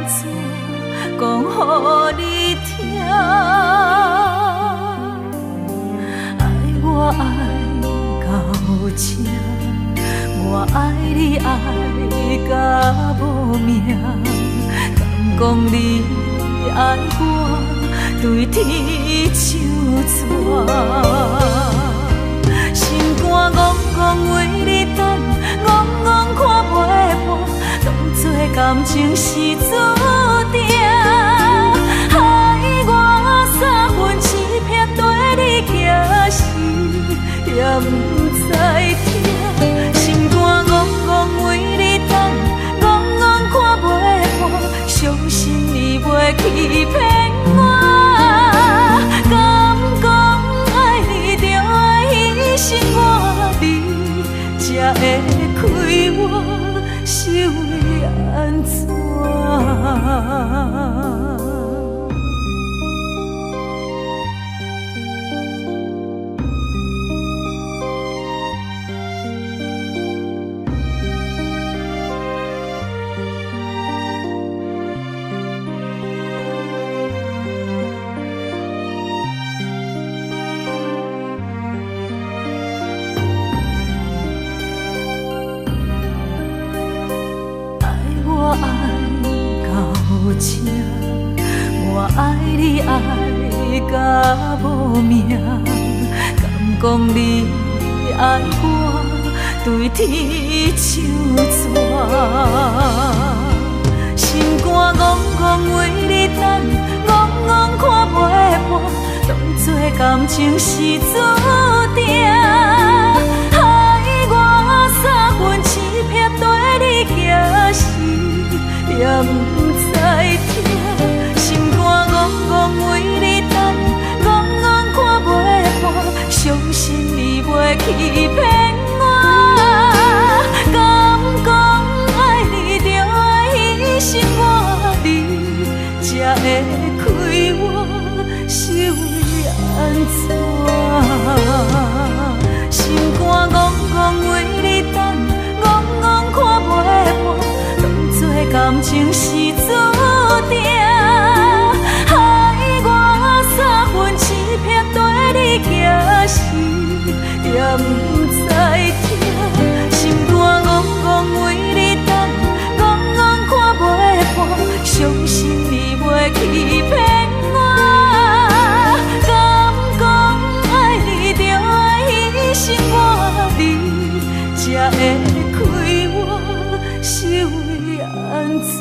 怎讲予你听？爱我爱到这，我爱你爱到无命，敢讲你爱我对天手纸？心肝戆戆为你等，戆戆看袂破，当作感情是注定。害我三分痴骗对你行时，也不知听。心肝戆戆为你等，戆戆看袂破，相信你袂欺骗我。敢讲爱你就爱牺牲我你，才会开我是为安怎？我爱你爱到无命，敢讲你爱我对天手纸？心肝戆戆为你等，戆戆看袂破，当作感情是注定。害我三分痴骗对你行时，也不知听。心肝戆戆为你等，戆戆看袂破，相信你袂欺骗我。敢讲爱你就爱牺牲我你，才会开我是为安怎？心肝戆戆为你等，戆戆看袂破，当作感情是注定。害我三分痴骗对你行时，也不知听。心肝戆戆为你等，戆戆看袂破，相信你袂欺骗我。敢讲爱你就爱牺牲我你，才会开我是为安怎？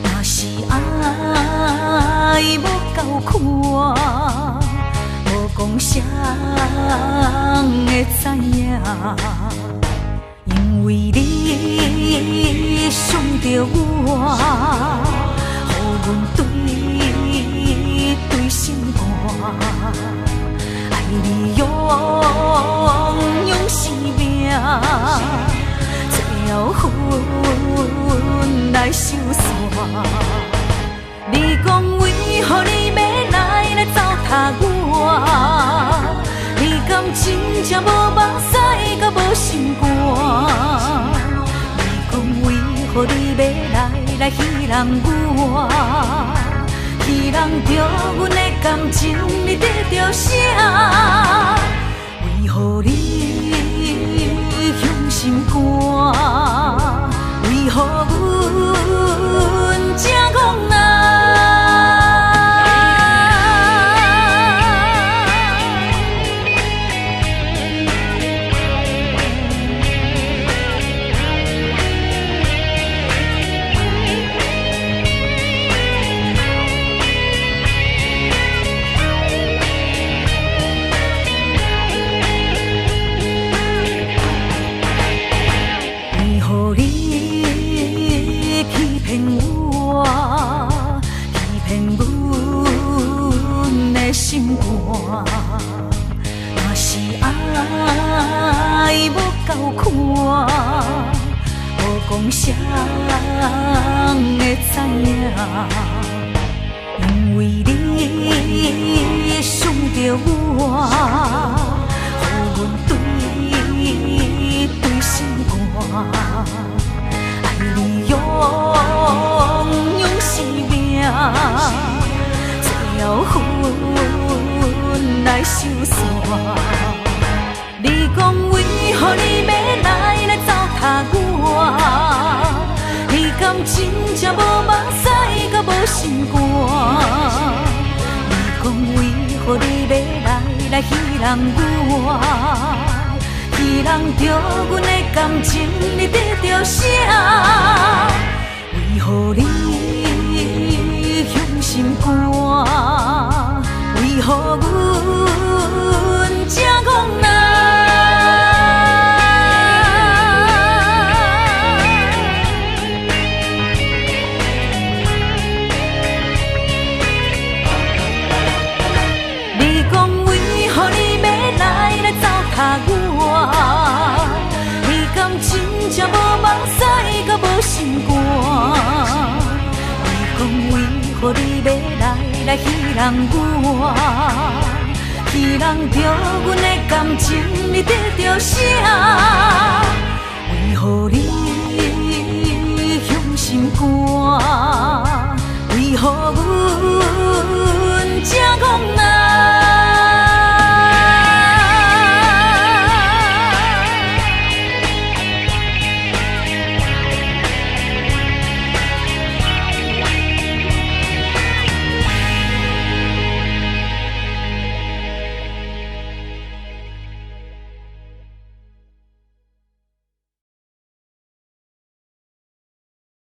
若是爱无够看，无讲谁会知影？因为你想着我，予阮对心肝，爱你用生命。要阮来收煞，你讲为何你要来糟蹋我？你敢真正无目屎，甲无心肝？你讲为何你要来戏弄我？戏人着阮的感情，你得着啥？为何你向心肝？为何阮这戆人？心肝，若是爱无够看，无讲谁会知影？因为你想着我，予阮对心肝，爱你用生命。要阮来收煞，你讲为何你要来糟蹋我？你敢真正无目屎甲无心肝？你讲为何你要来戏弄我？戏弄着阮的感情，你得着啥？为何你？心肝，为何阮这戆人？你讲为何你要来糟蹋我？你敢真正无目屎甲无心肝？你讲为何你要来戏弄我？戏弄着阮的感情，你得着啥？为何你向心肝？为何阮？